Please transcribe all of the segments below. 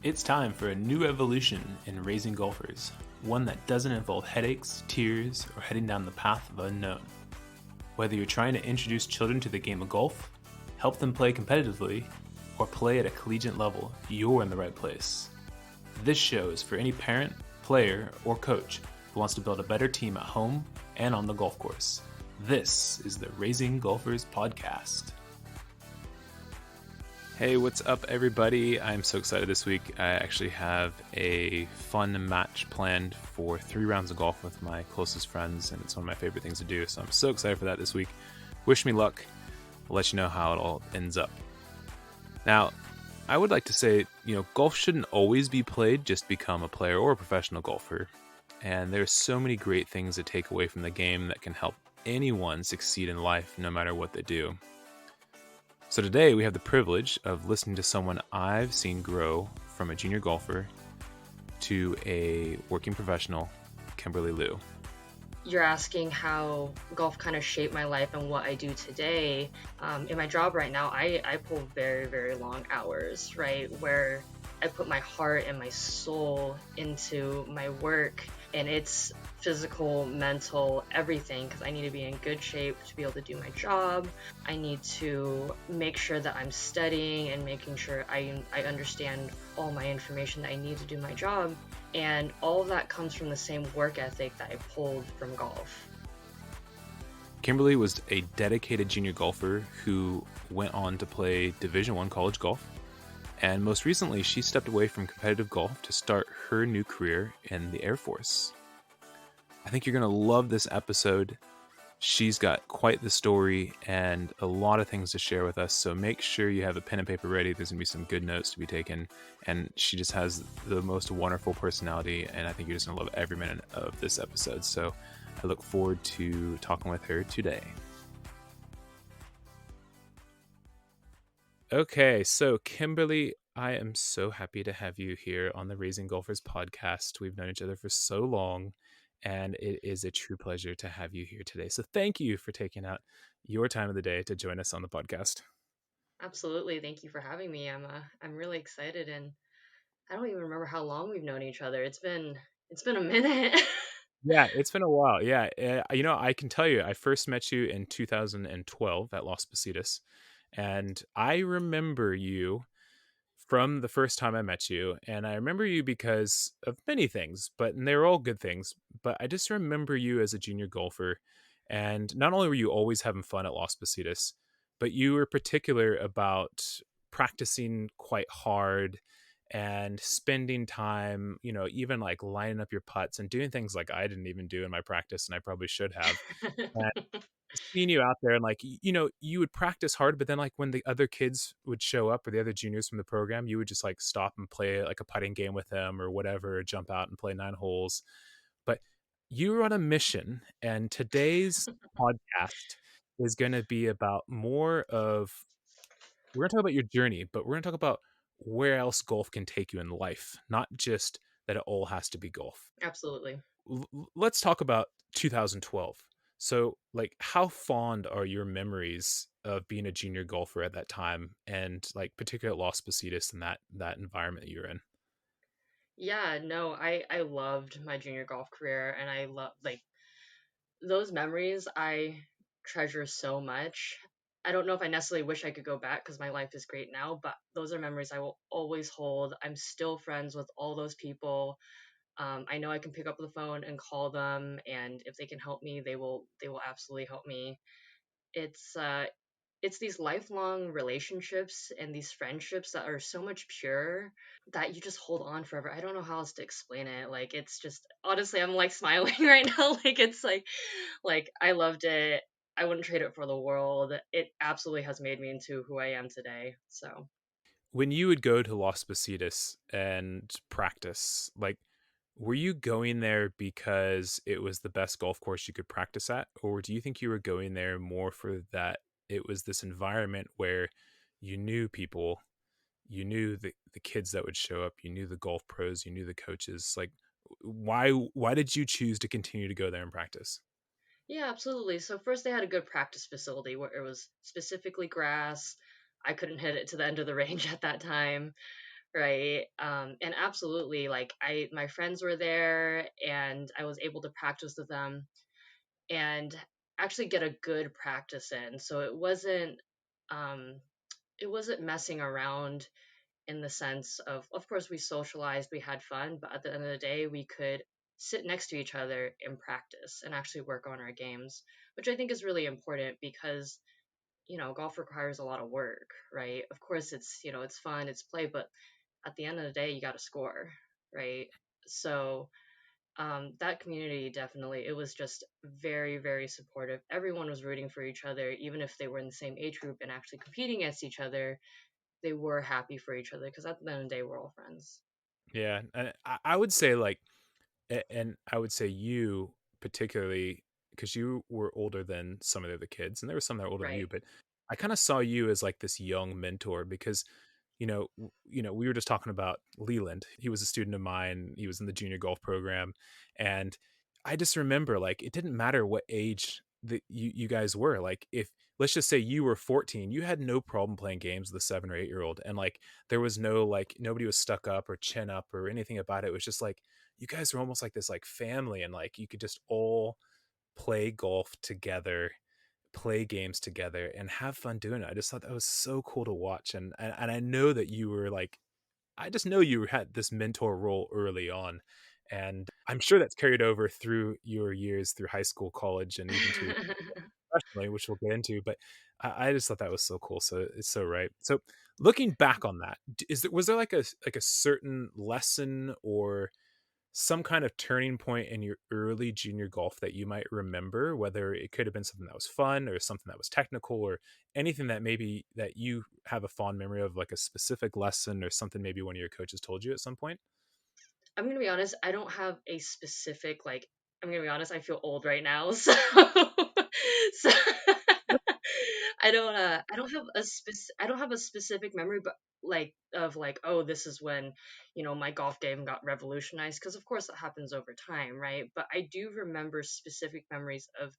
It's time for a new evolution in raising golfers, one that doesn't involve headaches, tears, or heading down the path of unknown. Whether you're trying to introduce children to the game of golf, help them play competitively, or play at a collegiate level, you're in the right place. This show is for any parent, player, or coach who wants to build a better team at home and on the golf course. This is the Raising Golfers Podcast. Hey, what's up, everybody? I'm so excited this week. I actually have a fun match planned for 3 rounds of golf with my closest friends, and it's one of my favorite things to do. So I'm so excited for that this week. Wish me luck. I'll let you know how it all ends up. Now, I would like to say, golf shouldn't always be played just to become a player or a professional golfer. And there's so many great things to take away from the game that can help anyone succeed in life, no matter what they do. So today we have the privilege of listening to someone I've seen grow from a junior golfer to a working professional, Kimberly Liu. You're asking how golf kind of shaped my life and what I do today. In my job right now, I pull very, very long hours, right? Where I put my heart and my soul into my work, and it's physical, mental, everything, because I need to be in good shape to be able to do my job. I need to make sure that I'm studying and making sure I understand all my information that I need to do my job. And all of that comes from the same work ethic that I pulled from golf. Kimberly was a dedicated junior golfer who went on to play Division I college golf. And most recently, she stepped away from competitive golf to start her new career in the Air Force. I think you're going to love this episode. She's got quite the story and a lot of things to share with us. So make sure you have a pen and paper ready. There's going to be some good notes to be taken. And she just has the most wonderful personality. And I think you're just going to love every minute of this episode. So I look forward to talking with her today. Okay, so Kimberly, I am so happy to have you here on the Raising Golfers podcast. We've known each other for so long, and it is a true pleasure to have you here today. So thank you for taking out your time of the day to join us on the podcast. Absolutely. Thank you for having me. I'm really excited, and I don't even remember how long we've known each other. It's been a minute. Yeah, it's been a while. Yeah, I can tell you, I first met you in 2012 at Las Positas, and I remember you from the first time I met you. And I remember you because of many things, and they were all good things. But I just remember you as a junior golfer. And not only were you always having fun at Las Positas, but you were particular about practicing quite hard and spending time, even like lining up your putts and doing things like I didn't even do in my practice, and I probably should have. And seeing you out there and you would practice hard, but then like when the other kids would show up or the other juniors from the program, you would just like stop and play like a putting game with them or whatever, or jump out and play 9 holes. But you were on a mission, and today's podcast is going to be about we're going to talk about your journey, but we're going to talk about where else golf can take you in life, not just that it all has to be golf. Absolutely. Let's talk about 2012. So, like, how fond are your memories of being a junior golfer at that time, and like particularly at Las Positas and that environment that you're in? Yeah, no, I loved my junior golf career, and I love like those memories I treasure so much. I don't know if I necessarily wish I could go back because my life is great now, but those are memories I will always hold. I'm still friends with all those people. I know I can pick up the phone and call them, and if they can help me, they will absolutely help me. It's uh, it's these lifelong relationships and these friendships that are so much pure that you just hold on forever. I don't know how else to explain it. Like it's just honestly, I'm like smiling right now. Like it's like I loved it. I wouldn't trade it for the world. It absolutely has made me into who I am today. So When you would go to Las Positas and practice, like, were you going there because it was the best golf course you could practice at, or do you think you were going there more for that it was this environment where you knew people, you knew the kids that would show up, you knew the golf pros, you knew the coaches? Like, why did you choose to continue to go there and practice? yeah, absolutely. So first they had a good practice facility where it was specifically grass. I couldn't hit it to the end of the range at that time. right? And absolutely, like my friends were there, and I was able to practice with them and actually get a good practice in. So um, it wasn't messing around in the sense of course, we socialized, we had fun, but at the end of the day, we could sit next to each other in practice and actually work on our games, which I think is really important because golf requires a lot of work, right? Of course, it's fun, it's play, but at the end of the day, you got to score, right? So that community, definitely, it was just very, very supportive. Everyone was rooting for each other, even if they were in the same age group and actually competing against each other. They were happy for each other because at the end of the day, we're all friends. Yeah, and I would say like, and I would say you particularly, because you were older than some of the other kids, and there were some that were older than Right. you, but I kind of saw you as like this young mentor because we were just talking about Leland. He was a student of mine. He was in the junior golf program, and I just remember like it didn't matter what age that you guys were. Like if let's just say you were 14, you had no problem playing games with a 7 or 8 year old, and like there was no like nobody was stuck up or chin up or anything about it. It was just like you guys were almost like this like family, and like you could just all play golf together, play games together, and have fun doing it. I just thought that was so cool to watch, and I know that you were like, I just know you had this mentor role early on, and I'm sure that's carried over through your years through high school, college, and even to professionally, which we'll get into. But I just thought that was so cool. So it's so right. So looking back on that, was there like a certain lesson or some kind of turning point in your early junior golf that you might remember, whether it could have been something that was fun or something that was technical or anything that maybe that you have a fond memory of, like a specific lesson or something maybe one of your coaches told you at some point? I'm gonna be honest, I don't have a specific, like, I'm gonna be honest, I feel old right now, so so I don't have a specific memory, but like of like, oh, this is when, my golf game got revolutionized, because of course that happens over time, right? But I do remember specific memories of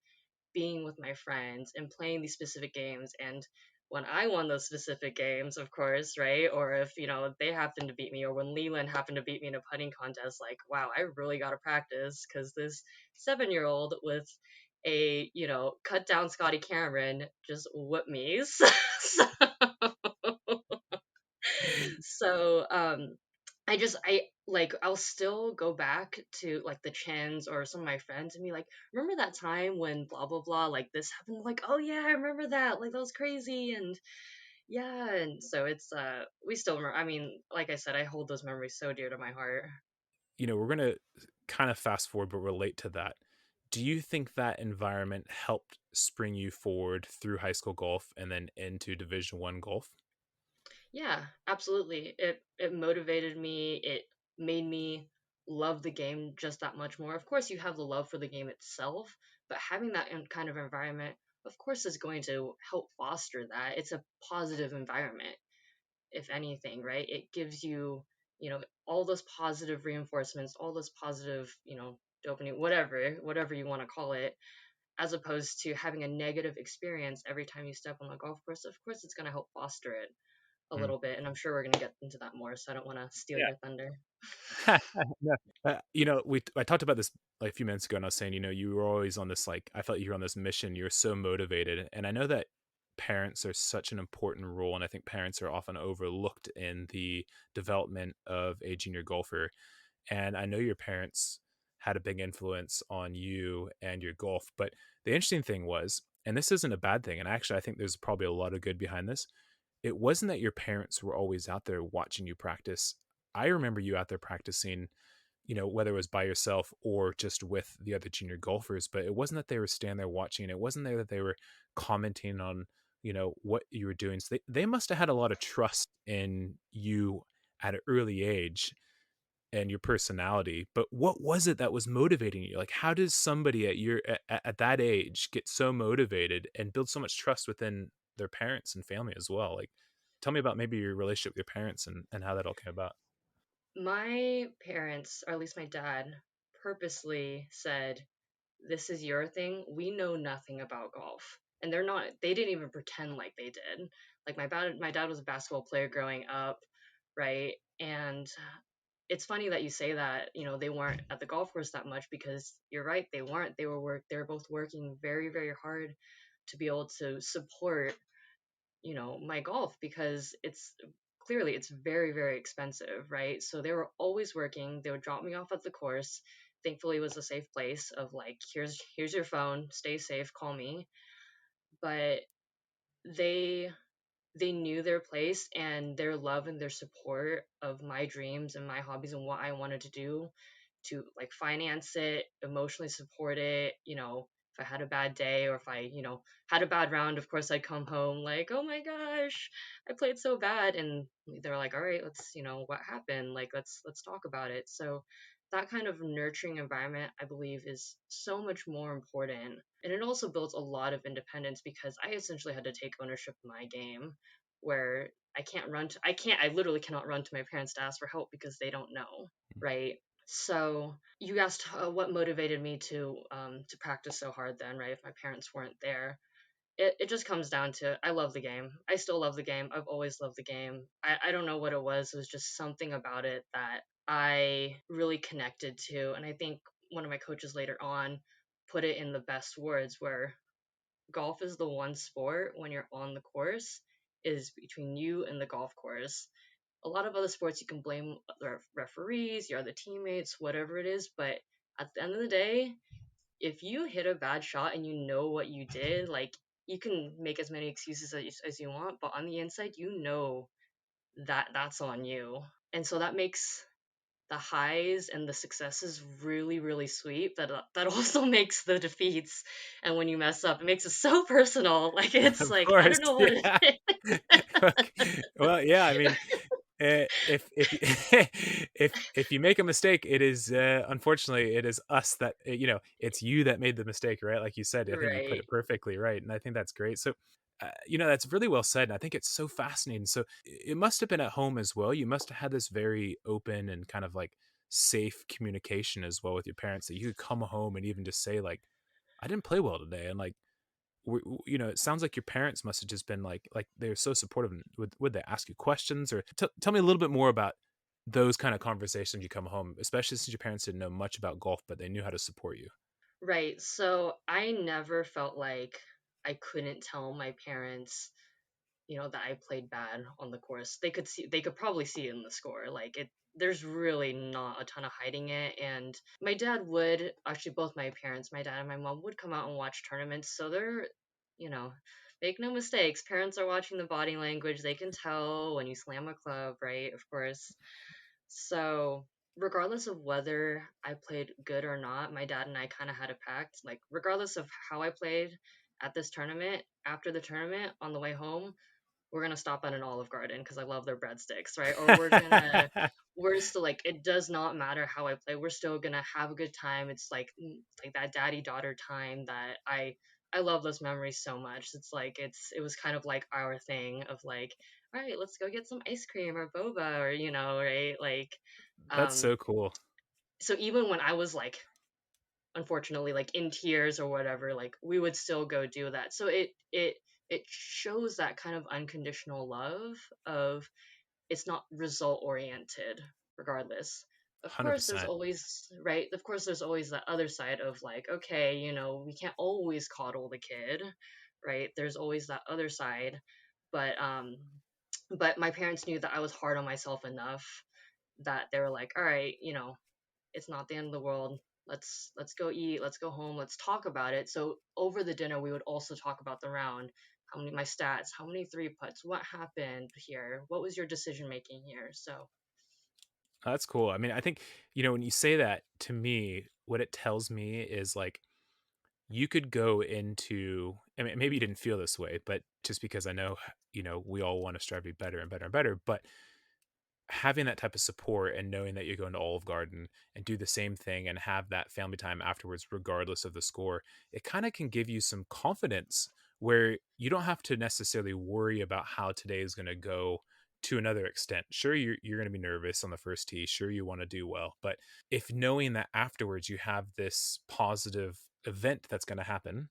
being with my friends and playing these specific games. And when I won those specific games, of course, right? Or if, they happened to beat me, or when Leland happened to beat me in a putting contest, like, wow, I really got to practice because this 7-year-old with a, cut down Scotty Cameron just whipped me. So I like, I'll still go back to like the chins or some of my friends and be like, remember that time when blah blah blah, like this happened? Like, oh yeah, I remember that, like that was crazy. And yeah, and so it's we still remember. I mean, like I said, I hold those memories so dear to my heart. We're going to kind of fast forward but relate to that. Do you think that environment helped spring you forward through high school golf and then into Division 1 golf? Yeah, absolutely. It motivated me. It made me love the game just that much more. Of course, you have the love for the game itself, but having that kind of environment, of course, is going to help foster that. It's a positive environment, if anything, right? It gives you, all those positive reinforcements, all those positive, dopamine, whatever you want to call it, as opposed to having a negative experience every time you step on the golf course. Of course, it's going to help foster it a Mm. little bit, and I'm sure we're going to get into that more, so I don't want to steal your thunder. No. I talked about this like a few minutes ago, and I was saying, you were always on this like I felt you were on this mission. You were so motivated, and I know that parents are such an important role, and I think parents are often overlooked in the development of a junior golfer. And I know your parents had a big influence on you and your golf, but the interesting thing was, and this isn't a bad thing, and actually I think there's probably a lot of good behind this, it wasn't that your parents were always out there watching you practice. I remember you out there practicing, whether it was by yourself or just with the other junior golfers, but it wasn't that they were standing there watching. It wasn't there that they were commenting on, what you were doing. So they must have had a lot of trust in you at an early age and your personality. But what was it that was motivating you? Like, how does somebody at that age get so motivated and build so much trust within their parents and family as well? Like, tell me about maybe your relationship with your parents and how that all came about. My parents, or at least my dad, purposely said, this is your thing. We know nothing about golf. And they didn't even pretend like they did. Like my dad was a basketball player growing up. right? And it's funny that you say that, they weren't at the golf course that much, because you're right, they weren't. They were both working very, very hard to be able to support, my golf, because it's very, very expensive, right? So they were always working. They would drop me off at the course. Thankfully, it was a safe place of like, here's your phone, stay safe, call me. But they they knew their place, and their love and their support of my dreams and my hobbies and what I wanted to do, to like finance it, emotionally support it. If I had a bad day, or if I, had a bad round, of course I'd come home like, oh my gosh, I played so bad. And they're like, all right, let's, what happened? Like, let's talk about it. So that kind of nurturing environment, I believe, is so much more important. And it also builds a lot of independence, because I essentially had to take ownership of my game, where I literally cannot run to my parents to ask for help, because they don't know, right? So you asked, what motivated me to practice so hard then, right? If my parents weren't there, it just comes down to, I love the game. I still love the game. I've always loved the game. I don't know what it was. It was just something about it that I really connected to. And I think one of my coaches later on put it in the best words, where golf is the one sport, when you're on the course, is between you and the golf course. A lot of other sports, you can blame the referees, your other teammates, whatever it is, but at the end of the day, if you hit a bad shot and you know what you did, like, you can make as many excuses as you want, but on the inside, that that's on you. And so that makes the highs and the successes really, really sweet, but that also makes the defeats, and when you mess up, it makes it so personal. Like, it's Of like, I course, don't know what it yeah. is. Okay. Well, yeah, I mean, if if you make a mistake, it is unfortunately it is us that it's you that made the mistake, right? Like you said, I think you put Right. it perfectly right, and I think that's great. So, that's really well said, and I think it's so fascinating. So, it must have been at home as well. You must have had this very open and kind of like safe communication as well with your parents, that you could come home and even just say like, "I didn't play well today," and like, it sounds like your parents must have just been like they're so supportive. And would they ask you questions, or tell me a little bit more about those kind of conversations you come home, especially since your parents didn't know much about golf, but they knew how to support you? Right. So I never felt like I couldn't tell my parents, that I played bad on the course. They could probably see it in the score. Like, there's really not a ton of hiding it. And my dad would actually, both my parents, my dad and my mom, would come out and watch tournaments. So they're, you know, make no mistakes. Parents are watching the body language. They can tell when you slam a club, right? Of course. So, regardless of whether I played good or not, my dad and I kind of had a pact. Like, regardless of how I played at this tournament, after the tournament, on the way home, we're gonna stop at an Olive Garden because I love their breadsticks, right? Or we're still like, it does not matter how I play. We're still gonna have a good time. It's like, like that daddy daughter time that I love those memories so much. It's like, it was kind of like our thing of like, all right, let's go get some ice cream or boba, or, right? Like, That's um, so cool. so even when I was like, unfortunately, like in tears or whatever, like, we would still go do that. So it shows that kind of unconditional love of, it's not result oriented, regardless. Of course there's 100%. always, right, of course there's always that other side of like, okay, we can't always coddle the kid, right? There's always that other side. But my parents knew that I was hard on myself enough, that they were like, all right, it's not the end of the world. Let's go eat, let's go home, let's talk about it. So over the dinner, we would also talk about the round, how many, my stats, how many three putts, what happened here, what was your decision making here. So That's cool. I mean, I think, when you say that to me, what it tells me is like you could go into, I mean, maybe you didn't feel this way, but just because I know, we all want to strive to be better and better and better, but having that type of support and knowing that you're going to Olive Garden and do the same thing and have that family time afterwards, regardless of the score, it kind of can give you some confidence where you don't have to necessarily worry about how today is going to go to another extent. Sure, you're going to be nervous on the first tee. Sure, you want to do well. But if knowing that afterwards you have this positive event that's going to happen,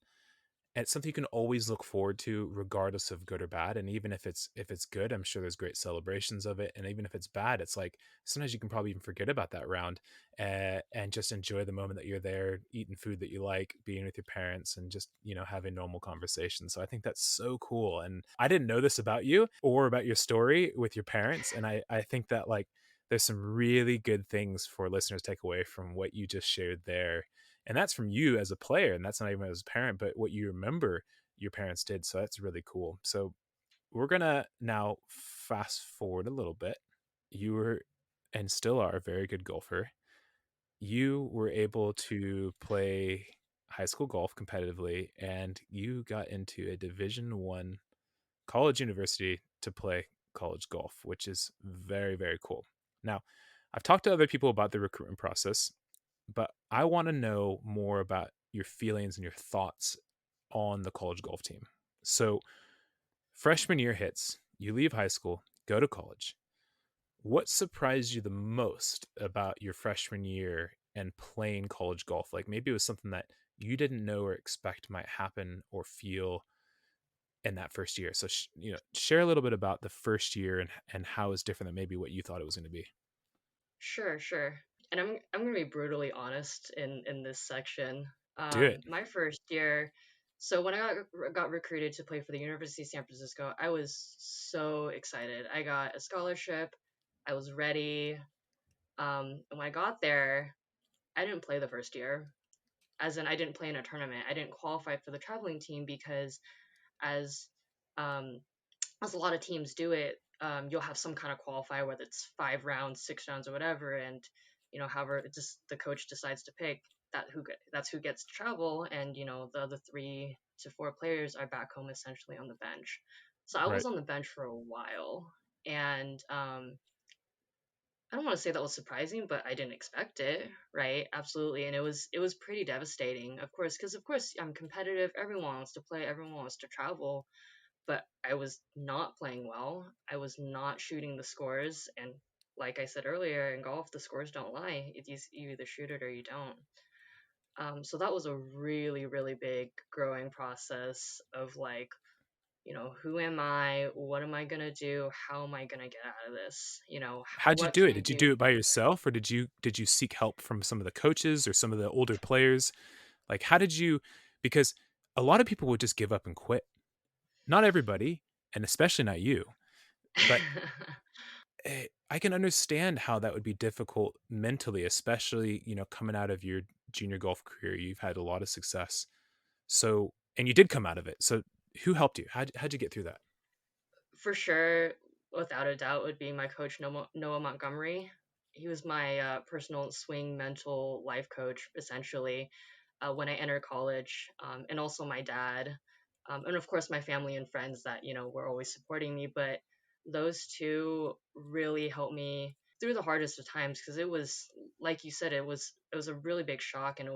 it's something you can always look forward to regardless of good or bad. And even if it's good, I'm sure there's great celebrations of it. And even if it's bad, it's like sometimes you can probably even forget about that round, and just enjoy the moment that you're there eating food that you like, being with your parents, and just having normal conversations. So I think that's so cool. And I didn't know this about you or about your story with your parents, and I think that like there's some really good things for listeners to take away from what you just shared there, and that's from you as a player, and that's not even as a parent, but what you remember your parents did. So that's really cool. So we're gonna now fast forward a little bit. You were and still are a very good golfer. You were able to play high school golf competitively, and you got into a Division 1 college university to play college golf, which is very, very cool. Now, I've talked to other people about the recruitment process, but I want to know more about your feelings and your thoughts on the college golf team. So, freshman year hits, you leave high school, go to college. What surprised you the most about your freshman year and playing college golf? Like maybe it was something that you didn't know or expect might happen or feel in that first year. So, share a little bit about the first year and how it's different than maybe what you thought it was going to be. Sure, sure. And I'm gonna be brutally honest in this section. Do it. My first year, so when I got recruited to play for the University of San Francisco, I was so excited. I got a scholarship. I was ready. And when I got there, I didn't play the first year. As in, I didn't play in a tournament. I didn't qualify for the traveling team because as um, as a lot of teams do it, you'll have some kind of qualifier, whether it's 5 rounds, 6 rounds, or whatever, and however, it just the coach decides to pick that's who gets to travel, and the other 3 to 4 players are back home essentially on the bench. So I was Right. on the bench for a while, and I don't want to say that was surprising, but I didn't expect it, right? Absolutely, and it was pretty devastating, of course, because of course I'm competitive. Everyone wants to play, everyone wants to travel, but I was not playing well. I was not shooting the scores. And like I said earlier, in golf, the scores don't lie. You either shoot it or you don't. So that was a really, really big growing process of like, who am I? What am I going to do? How am I going to get out of this? How'd you What do can it? I Did you do? do it by yourself, or did you seek help from some of the coaches or some of the older players? Like how did you, because a lot of people would just give up and quit. Not everybody, and especially not you, but I can understand how that would be difficult mentally, especially, coming out of your junior golf career. You've had a lot of success. So, and you did come out of it. So, who helped you? How'd you get through that? For sure, without a doubt, would be my coach, Noah Montgomery. He was my personal swing mental life coach, essentially, when I entered college, and also my dad, and of course my family and friends that were always supporting me. But those two really helped me through the hardest of times, because it was, like you said, it was a really big shock, and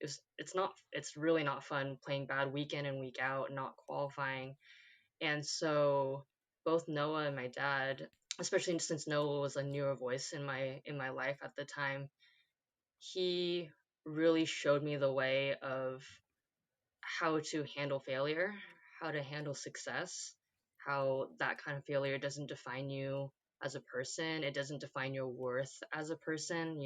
it's really not fun playing bad week in and week out, not qualifying. And so both Noah and my dad, especially since Noah was a newer voice in my life at the time, he really showed me the way of how to handle failure, how to handle success, how that kind of failure doesn't define you as a person, it doesn't define your worth as a person,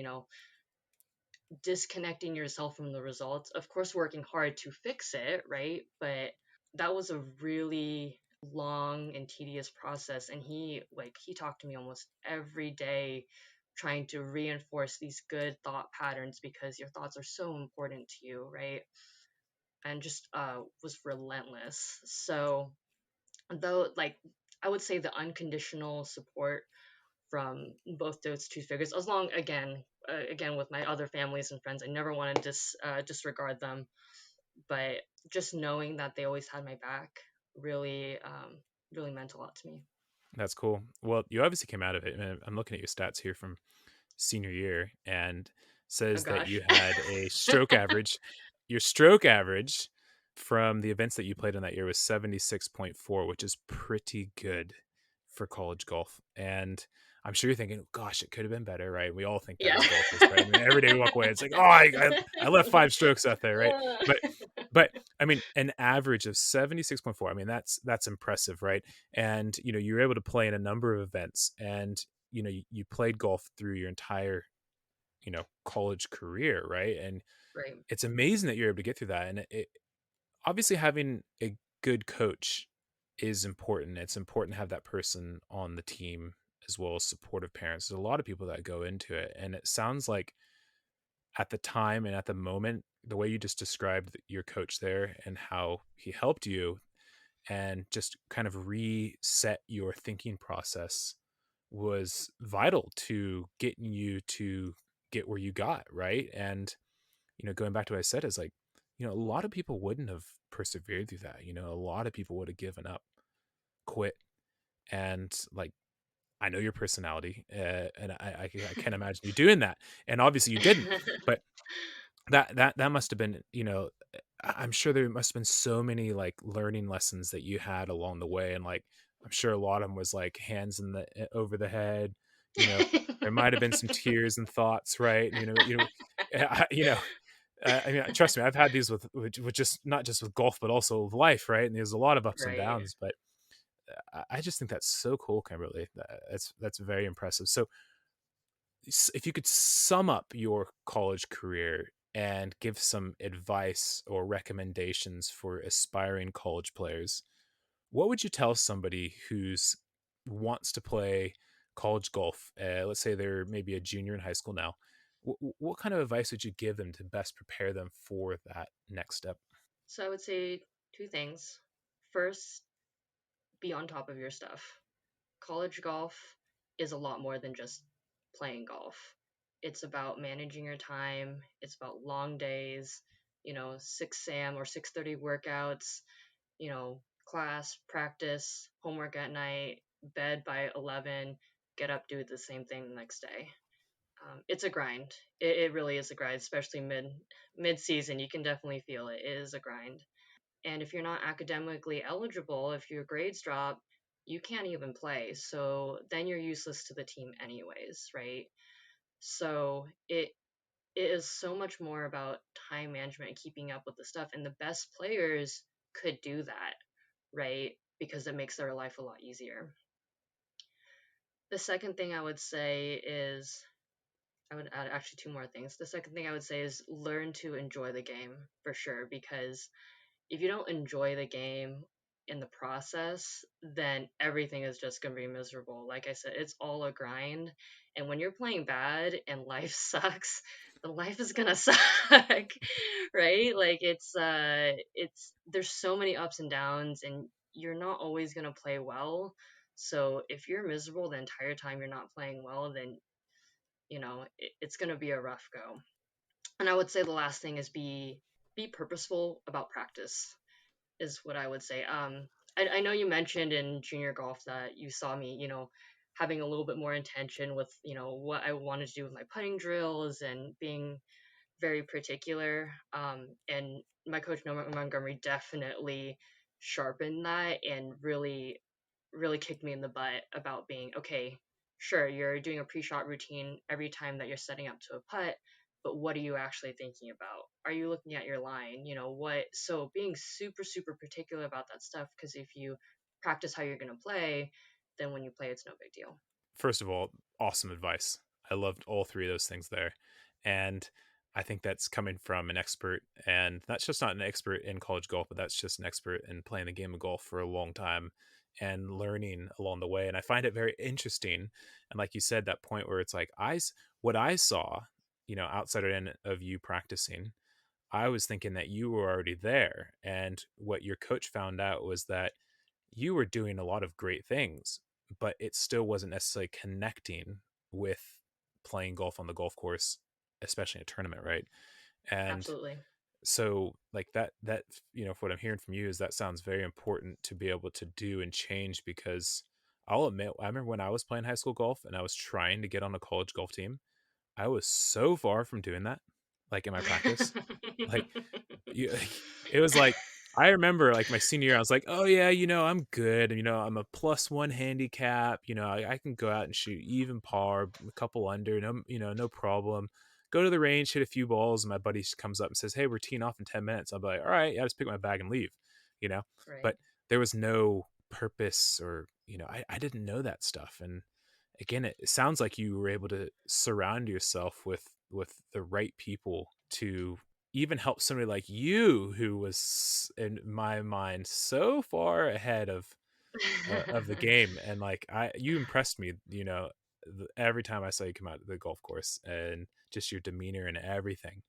disconnecting yourself from the results. Of course, working hard to fix it, right? But that was a really long and tedious process. And he talked to me almost every day, trying to reinforce these good thought patterns, because your thoughts are so important to you, right? And just was relentless. So, though, like, I would say the unconditional support from both those two figures, as long again with my other families and friends, I never want to disregard them, but just knowing that they always had my back really really meant a lot to me. That's cool. Well, you obviously came out of it. And I'm looking at your stats here from senior year, and Oh says that gosh. you had a stroke average. Your stroke average from the events that you played in that year was 76.4, which is pretty good for college golf. And I'm sure you're thinking, gosh, it could have been better, right? We all think that Yeah. as golfers, right? I mean, every day we walk away, it's like, oh, I left 5 strokes out there, right? But But I mean, an average of 76.4. I mean, that's impressive, right? And you're able to play in a number of events, and you played golf through your entire college career, right? And Right. it's amazing that you're able to get through that. And obviously having a good coach is important. It's important to have that person on the team as well as supportive parents. There's a lot of people that go into it, and it sounds like at the time and at the moment, the way you just described your coach there and how he helped you and just kind of reset your thinking process was vital to getting you to get where you got, right? And going back to what I said is like, a lot of people wouldn't have persevered through that. A lot of people would have given up, quit. And like, I know your personality, and I can't imagine you doing that. And obviously you didn't, but that must have been, I'm sure there must have been so many like learning lessons that you had along the way. And like, I'm sure a lot of them was like hands in the over the head, you know, there might have been some tears and thoughts, right? I mean, trust me, I've had these with just not just with golf, but also with life, right? And there's a lot of ups and Right. downs, but I just think that's so cool, Kimberly. That's very impressive. So, if you could sum up your college career and give some advice or recommendations for aspiring college players, what would you tell somebody who's wants to play college golf? Let's say they're maybe a junior in high school now. What kind of advice would you give them to best prepare them for that next step? So I would say two things. First, be on top of your stuff. College golf is a lot more than just playing golf. It's about managing your time, it's about long days, 6 a.m. or 6:30 workouts, class, practice, homework at night, bed by 11, get up, do the same thing the next day. It's a grind. It really is a grind, especially mid season. You can definitely feel it. It is a grind. And if you're not academically eligible, if your grades drop, you can't even play. So then you're useless to the team anyways, right? So it is so much more about time management and keeping up with the stuff. And the best players could do that, right? Because it makes their life a lot easier. The second thing I would say is I would add actually two more things. The second thing I would say is learn to enjoy the game for sure, because if you don't enjoy the game in the process, then everything is just going to be miserable. Like I said, it's all a grind. And when you're playing bad and life sucks, then life is going to suck, right? Like it's there's so many ups and downs and you're not always going to play well. So if you're miserable the entire time you're not playing well, then it's going to be a rough go. And I would say the last thing is be purposeful about practice is what I would say. I know you mentioned in junior golf that you saw me, having a little bit more intention with, what I wanted to do with my putting drills and being very particular. And my coach Montgomery definitely sharpened that and really kicked me in the butt about being okay. Sure, you're doing a pre-shot routine every time that you're setting up to a putt, but what are you actually thinking about? Are you looking at your line? What? So being super super particular about that stuff, because if you practice how you're going to play, then when you play, it's no big deal. First of all, awesome advice. I loved all three of those things there. And I think that's coming from an expert, and that's just not an expert in college golf, but that's just an expert in playing the game of golf for a long time and learning along the way. And I find it very interesting. And like you said, that point where it's like what I saw, outside of you practicing, I was thinking that you were already there. And what your coach found out was that you were doing a lot of great things, but it still wasn't necessarily connecting with playing golf on the golf course, especially in a tournament, right? And Absolutely. so like that for what I'm hearing from you is that sounds very important to be able to do and change, because I'll admit, I remember when I was playing high school golf and I was trying to get on a college golf team, I was so far from doing that, like in my practice. Like it was like I remember like my senior year, I was like, oh yeah, I'm good. I'm a +1 handicap. I can go out and shoot even par, a couple under, no, no problem. go to the range, hit a few balls, and my buddy comes up and says, "Hey, we're teeing off in 10 minutes." I'll be like, "All right, yeah, just pick my bag and leave," you know. Right. But there was no purpose, or I didn't know that stuff. And again, it sounds like you were able to surround yourself with the right people to even help somebody like you, who was in my mind so far ahead of the game. And like, you impressed me, every time I saw you come out to the golf course, and just your demeanor and everything.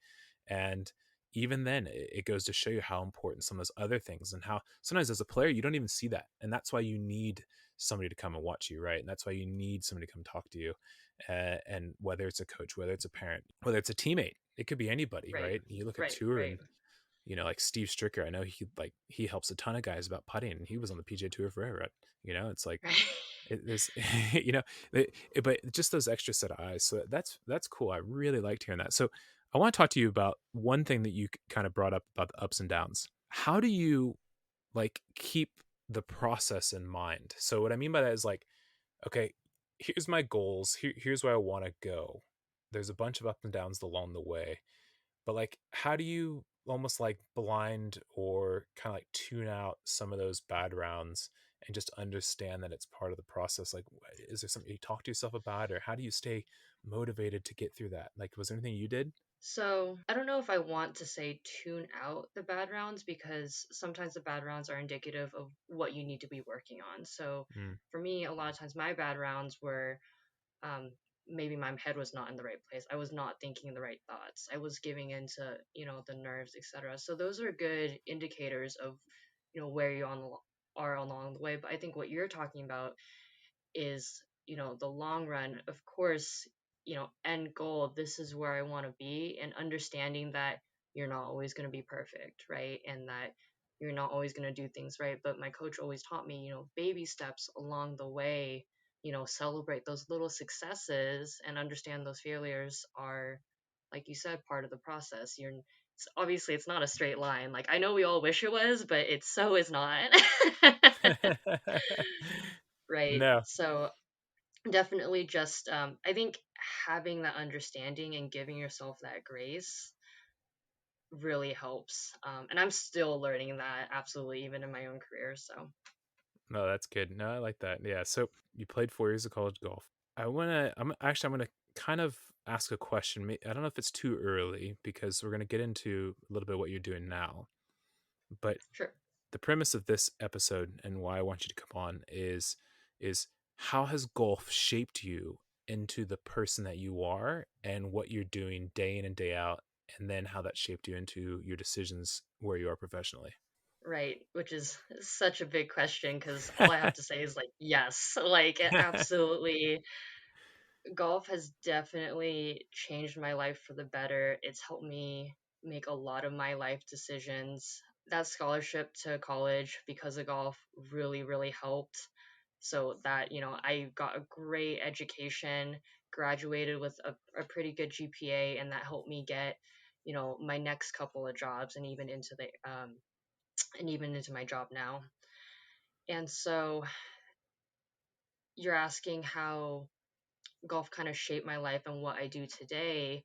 And even then, it goes to show you how important some of those other things, and how sometimes as a player you don't even see that, and that's why you need somebody to come and watch you, right? And that's why you need somebody to come talk to you. And whether it's a coach, whether it's a parent, whether it's a teammate, it could be anybody, Right. right? You look at Right. tour, Right. and like Steve Stricker, I know he helps a ton of guys about putting, and he was on the PGA Tour forever. It's like, Right. there's but just those extra set of eyes. So that's cool. I really liked hearing that. So I want to talk to you about one thing that you kind of brought up about the ups and downs. How do you like keep the process in mind? So what I mean by that is like, okay, here's my goals. Here's where I want to go. There's a bunch of ups and downs along the way, but like, how do you almost like blind or kind of like tune out some of those bad rounds and just understand that it's part of the process? Like, is there something you talk to yourself about, or how do you stay motivated to get through that? Like, was there anything you did? So I don't know if I want to say tune out the bad rounds, because sometimes the bad rounds are indicative of what you need to be working on. So Mm, for me, a lot of times my bad rounds were, um, maybe my head was not in the right place. I was not thinking the right thoughts. I was giving into, the nerves, etc. So those are good indicators of, where you are along the way. But I think what you're talking about is, the long run. Of course, end goal, this is where I want to be, and understanding that you're not always going to be perfect, right? And that you're not always going to do things right. But my coach always taught me, baby steps along the way, celebrate those little successes and understand those failures are, like you said, part of the process. Obviously it's not a straight line. Like, I know we all wish it was, but it so is not. mm. Right. No. So definitely just, I think having that understanding and giving yourself that grace really helps. And I'm still learning that, absolutely, even in my own career. So No, that's good. No, I like that. Yeah. So you played 4 years of college golf. I'm gonna kind of ask a question. I don't know if it's too early, because we're gonna get into a little bit of what you're doing now. But sure. the premise of this episode, and why I want you to come on, is how has golf shaped you into the person that you are, and what you're doing day in and day out, and then how that shaped you into your decisions where you are professionally. Right, which is such a big question, because all I have to say is like yes. Like, it absolutely, golf has definitely changed my life for the better. It's helped me make a lot of my life decisions. That scholarship to college because of golf really, really helped. So that, I got a great education, graduated with a pretty good GPA, and that helped me get, my next couple of jobs, and even into my job now. And so you're asking how golf kind of shaped my life and what I do today.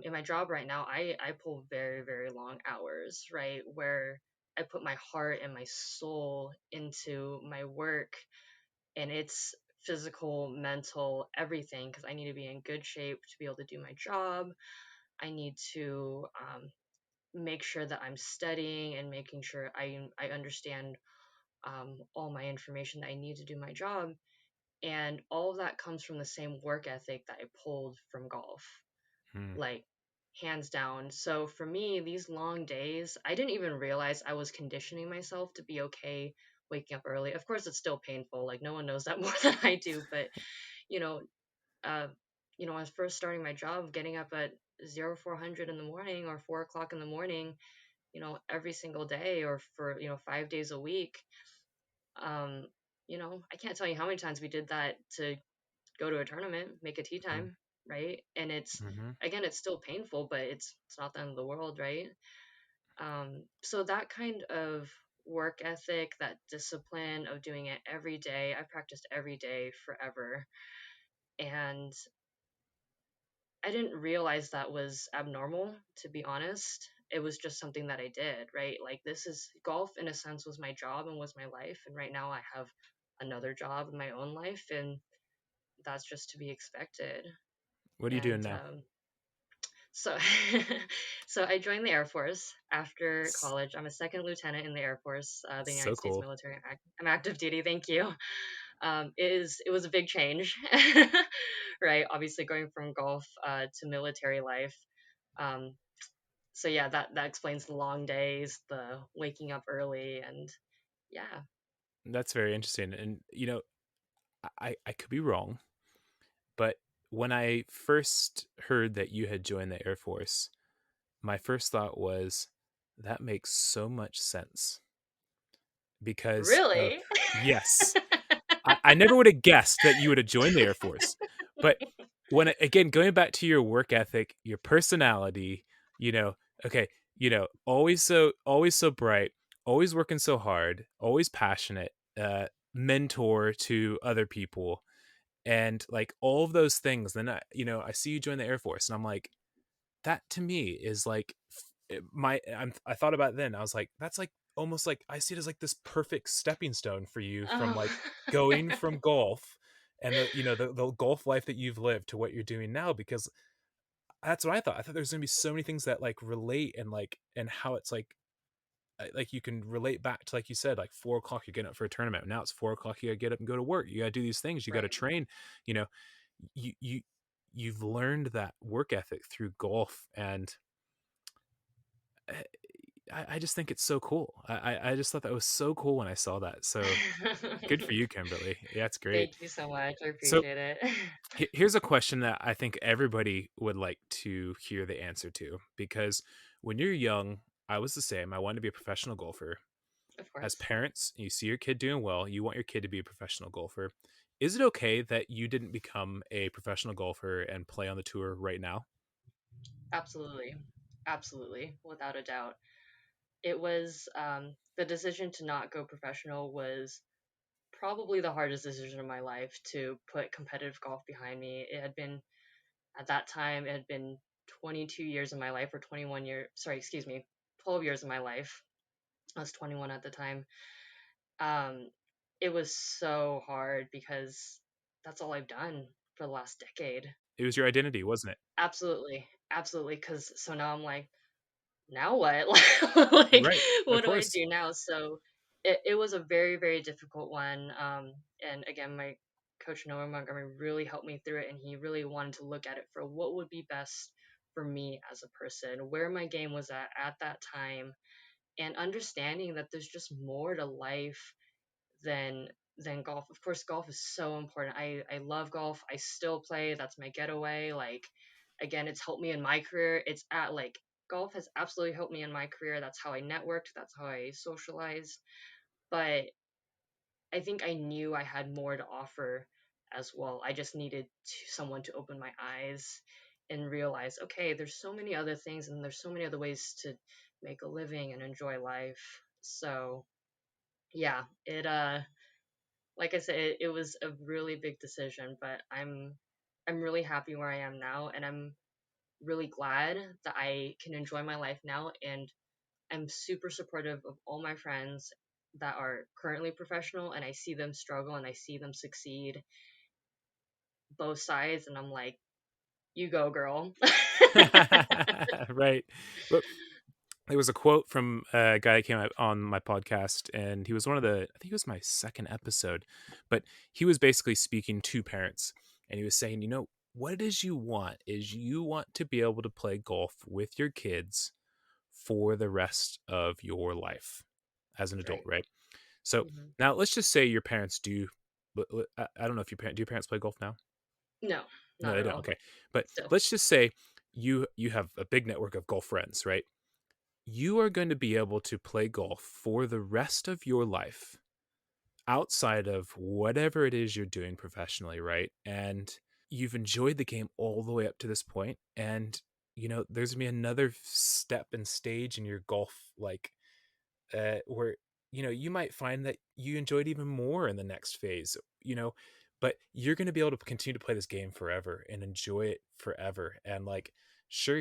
In my job right now, I pull very, very long hours, right? Where I put my heart and my soul into my work, and it's physical, mental, everything, because I need to be in good shape to be able to do my job. I need to, make sure that I'm studying and making sure I understand, all my information that I need to do my job. And all of that comes from the same work ethic that I pulled from golf, Hmm. like, hands down. So for me, these long days, I didn't even realize I was conditioning myself to be okay waking up early. Of course, it's still painful. Like, no one knows that more than I do. But you know, uh, when I was first starting my job, getting up at 0400 in the morning or 4 o'clock in the morning, every single day, or for 5 days a week. Um, I can't tell you how many times we did that to go to a tournament, make a tea time, right? And it's, Mm-hmm. again, it's still painful, but it's not the end of the world, right? So that kind of work ethic, that discipline of doing it every day, I practiced every day forever. And I didn't realize that was abnormal, to be honest. It was just something that I did, right? Like, this is golf, in a sense, was my job and was my life. And right now I have another job in my own life, and that's just to be expected. What are you doing And now? so, so I joined the Air Force after S- college. I'm a second lieutenant in the Air Force, the So United States cool. military. I'm active duty. Thank you. It was a big change, right? Obviously, going from golf to military life. Um, so yeah, that explains the long days, the waking up early, and yeah. That's very interesting. And I could be wrong, but when I first heard that you had joined the Air Force, my first thought was that makes so much sense because of Really? yes, I never would have guessed that you would have joined the Air Force. But again, going back to your work ethic, your personality, you know, okay, always so bright, always working so hard, always passionate, mentor to other people, and like all of those things. Then I see you join the Air Force, and I'm like, that to me is like I thought about it then. I was like, that's like almost like I see it as like this perfect stepping stone for you from Oh. like going from golf and the golf life that you've lived to what you're doing now, because that's what I thought. I thought there's gonna be so many things that like relate, and like and how it's like you can relate back to, like you said, like 4 o'clock you're getting up for a tournament. Now it's 4 o'clock, you gotta get up and go to work. You gotta do these things, you gotta Right. train, you know, you you you've learned that work ethic through golf. And eh, I just think it's so cool. I just thought that was so cool when I saw that. So good for you, Kimberly. Yeah, it's great. Thank you so much. I So appreciate it. here's a question that I think everybody would like to hear the answer to, because when you're young, I was the same. I wanted to be a professional golfer. Of As course. parents, you see your kid doing well, you want your kid to be a professional golfer. Is it okay that you didn't become a professional golfer and play on the tour right now? Absolutely. Absolutely. Without a doubt. It was the decision to not go professional was probably the hardest decision of my life, to put competitive golf behind me. It had been, at that time, it had been 22 years of my life, or 21 years, sorry, excuse me, 12 years of my life. I was 21 at the time. Um, it was so hard because that's all I've done for the last decade. It was your identity, wasn't it? Absolutely. Absolutely. Because so now I'm like, now what? Like, Right. Of what do I course. do now? So it was a very, very difficult one. And again, my coach Noah Montgomery really helped me through it, and he really wanted to look at it for what would be best for me as a person, where my game was at that time, and understanding that there's just more to life than golf. Of course, golf is so important. I love golf. I still play. That's my getaway. Like, again, it's helped me in my career. It's at like golf has absolutely helped me in my career. That's how I networked. That's how I socialized. But I think I knew I had more to offer as well. I just needed someone to open my eyes and realize, okay, there's so many other things and there's so many other ways to make a living and enjoy life. So yeah, it like I said, it was a really big decision, but I'm really happy where I am now, and I'm really glad that I can enjoy my life now, and I'm super supportive of all my friends that are currently professional, and I see them struggle and I see them succeed, both sides, and I'm like, you go, girl. Right. But there was a quote from a guy that came out on my podcast, and he was one of the, I think it was my second episode, but he was basically speaking to parents, and he was saying, what it is you want is you want to be able to play golf with your kids for the rest of your life as an adult, Right. right? So Hmm. now let's just say your parents do, I don't know if do your parents play golf now? No, No, not they at don't. all. Okay. But Still. let's just say you have a big network of golf friends, right? You are going to be able to play golf for the rest of your life outside of whatever it is you're doing professionally, right? And you've enjoyed the game all the way up to this point, and there's gonna be another step and stage in your golf, like where you might find that you enjoyed even more in the next phase. but you're going to be able to continue to play this game forever and enjoy it forever. And like, sure,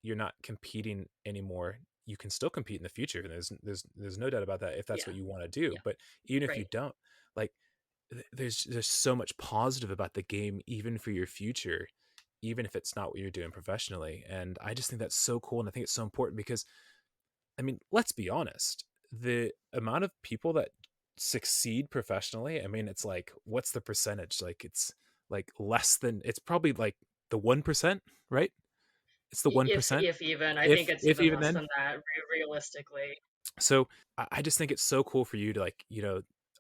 you're not competing anymore. You can still compete in the future. And there's no doubt about that if that's Yeah. what you want to do. Yeah. But even if you Right. don't, like, there's so much positive about the game, even for your future, even if it's not what you're doing professionally. And I just think that's so cool. And I think it's so important because, I mean, let's be honest, the amount of people that succeed professionally, I mean, it's like, what's the percentage? Like, it's like less than, it's probably like the 1%, right? It's the If 1%, even, I think it's if even even less then. than that, realistically. So I just think it's so cool for you to, like,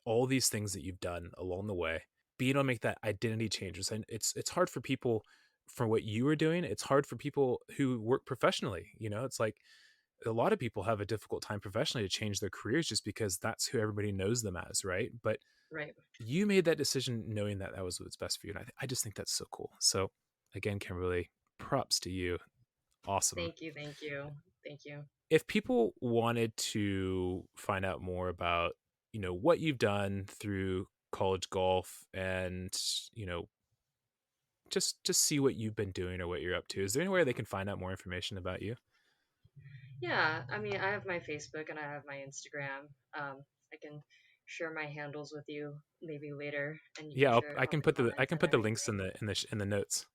all these things that you've done along the way, being able to make that identity changes. And it's hard for people for what you were doing. It's hard for people who work professionally. It's like a lot of people have a difficult time professionally to change their careers just because that's who everybody knows them as, right? But Right. you made that decision knowing that that was what's best for you. And I just think that's so cool. So again, Kimberly, props to you. Awesome. Thank you. Thank you. Thank you. If people wanted to find out more about, what you've done through college golf and, you know, just see what you've been doing or what you're up to, is there any way they can find out more information about you? Yeah, I mean, I have my Facebook and I have my Instagram. I can share my handles with you maybe later, and you can Yeah, share I on can the put comments and the links in everything. the notes.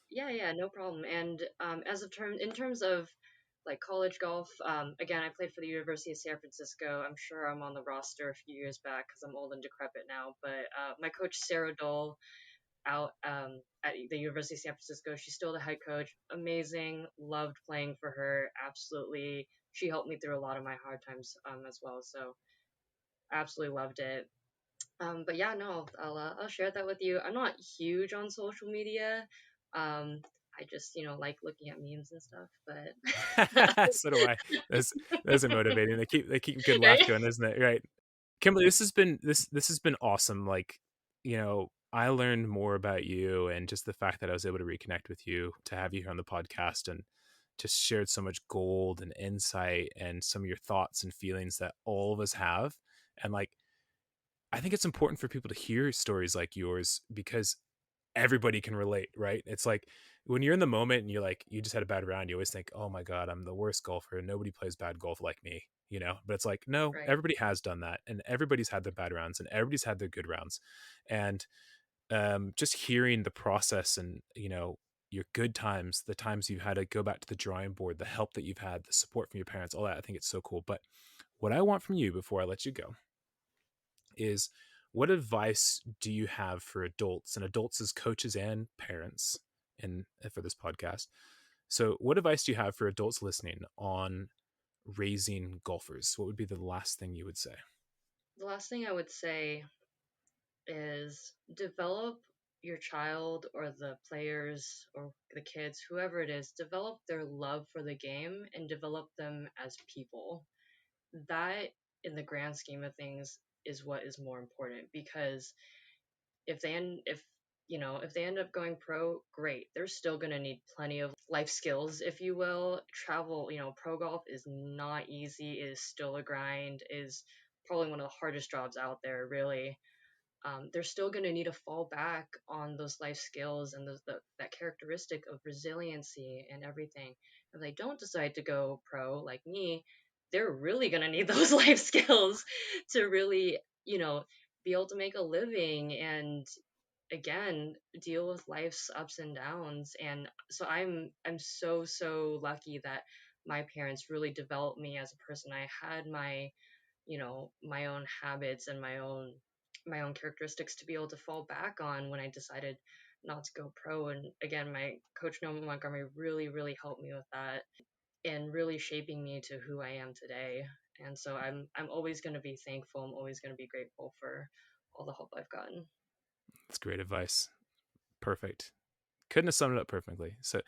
Yeah, yeah, no problem. And in terms of like college golf, again, I played for the University of San Francisco. I'm sure I'm on the roster a few years back because I'm old and decrepit now. But my coach Sarah Dole out at the University of San Francisco, she's still the head coach. Amazing, loved playing for her. Absolutely, she helped me through a lot of my hard times as well. So absolutely loved it. But yeah, no, I'll share that with you. I'm not huge on social media. Um, I just like looking at memes and stuff. But So do I. Those those are motivating. They keep good laugh right, going, isn't it? Right. Kimberly, this has been awesome. Like, I learned more about you, and just the fact that I was able to reconnect with you, to have you here on the podcast, and just shared so much gold and insight and some of your thoughts and feelings that all of us have. And like, I think it's important for people to hear stories like yours because everybody can relate, right? It's like when you're in the moment and you just had a bad round, you always think, "Oh my god, I'm the worst golfer. Nobody plays bad golf like me." But it's like, no, right. everybody has done that, and everybody's had their bad rounds, and everybody's had their good rounds. And just hearing the process and your good times, the times you've had to go back to the drawing board, the help that you've had, the support from your parents, all that, I think it's so cool. But what I want from you before I let you go is, what advice do you have for adults, and adults as coaches and parents, and for this podcast? So what advice do you have for adults listening on raising golfers? What would be the last thing you would say? The last thing I would say is develop your child or the players or the kids, whoever it is, develop their love for the game and develop them as people. That, in the grand scheme of things, is what is more important because if if they end up going pro, great. They're still going to need plenty of life skills, if you will. Travel, pro golf is not easy, it is still a grind, is probably one of the hardest jobs out there, really. They're still going to need to fall back on those life skills and that characteristic of resiliency and everything. If they don't decide to go pro like me, they're really going to need those life skills to really, be able to make a living and again deal with life's ups and downs. And so I'm so lucky that my parents really developed me as a person. I had my own habits and my own characteristics to be able to fall back on when I decided not to go pro. And again, my coach Noah Montgomery really helped me with that and really shaping me to who I am today. And so I'm always going to be thankful. I'm always going to be grateful for all the help I've gotten. That's great advice. Perfect. Couldn't have summed it up perfectly. So,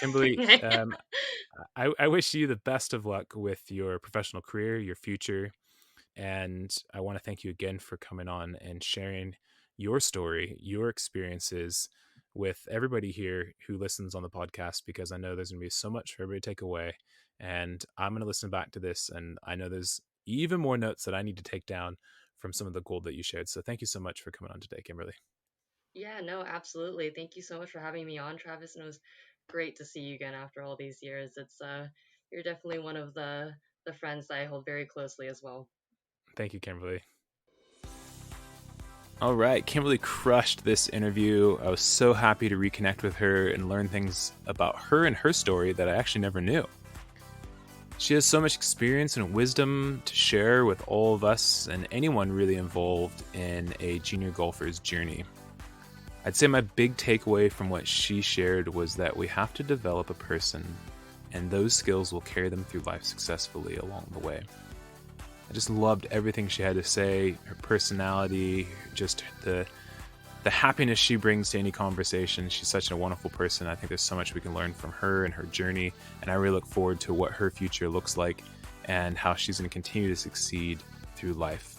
Kimberly, I wish you the best of luck with your professional career, your future. And I want to thank you again for coming on and sharing your story, your experiences with everybody here who listens on the podcast, because I know there's going to be so much for everybody to take away. And I'm going to listen back to this, and I know there's even more notes that I need to take down from some of the gold that you shared. So thank you so much for coming on today, Kimberly. Yeah, no, absolutely. Thank you so much for having me on, Travis, and it was great to see you again after all these years. You're definitely one of the friends that I hold very closely as well. Thank you, Kimberly. All right, Kimberly crushed this interview. I was so happy to reconnect with her and learn things about her and her story that I actually never knew. She has so much experience and wisdom to share with all of us and anyone really involved in a junior golfer's journey. I'd say my big takeaway from what she shared was that we have to develop a person, and those skills will carry them through life successfully along the way. I just loved everything she had to say, her personality, just the happiness she brings to any conversation. She's such a wonderful person. I think there's so much we can learn from her and her journey, and I really look forward to what her future looks like and how she's going to continue to succeed through life.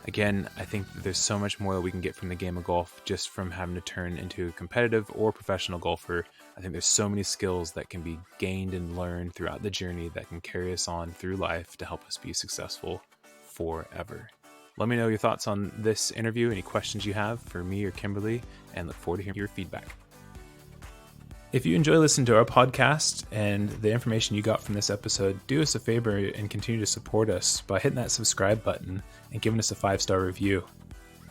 Again, I think that there's so much more that we can get from the game of golf just from having to turn into a competitive or professional golfer. I think there's so many skills that can be gained and learned throughout the journey that can carry us on through life to help us be successful forever. Let me know your thoughts on this interview, any questions you have for me or Kimberly, and look forward to hearing your feedback. If you enjoy listening to our podcast and the information you got from this episode, do us a favor and continue to support us by hitting that subscribe button and giving us a 5-star review.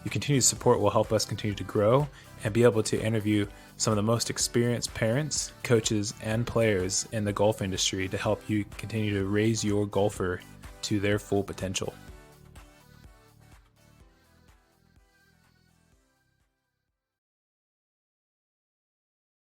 Your continued support will help us continue to grow and be able to interview some of the most experienced parents, coaches, and players in the golf industry to help you continue to raise your golfer to their full potential.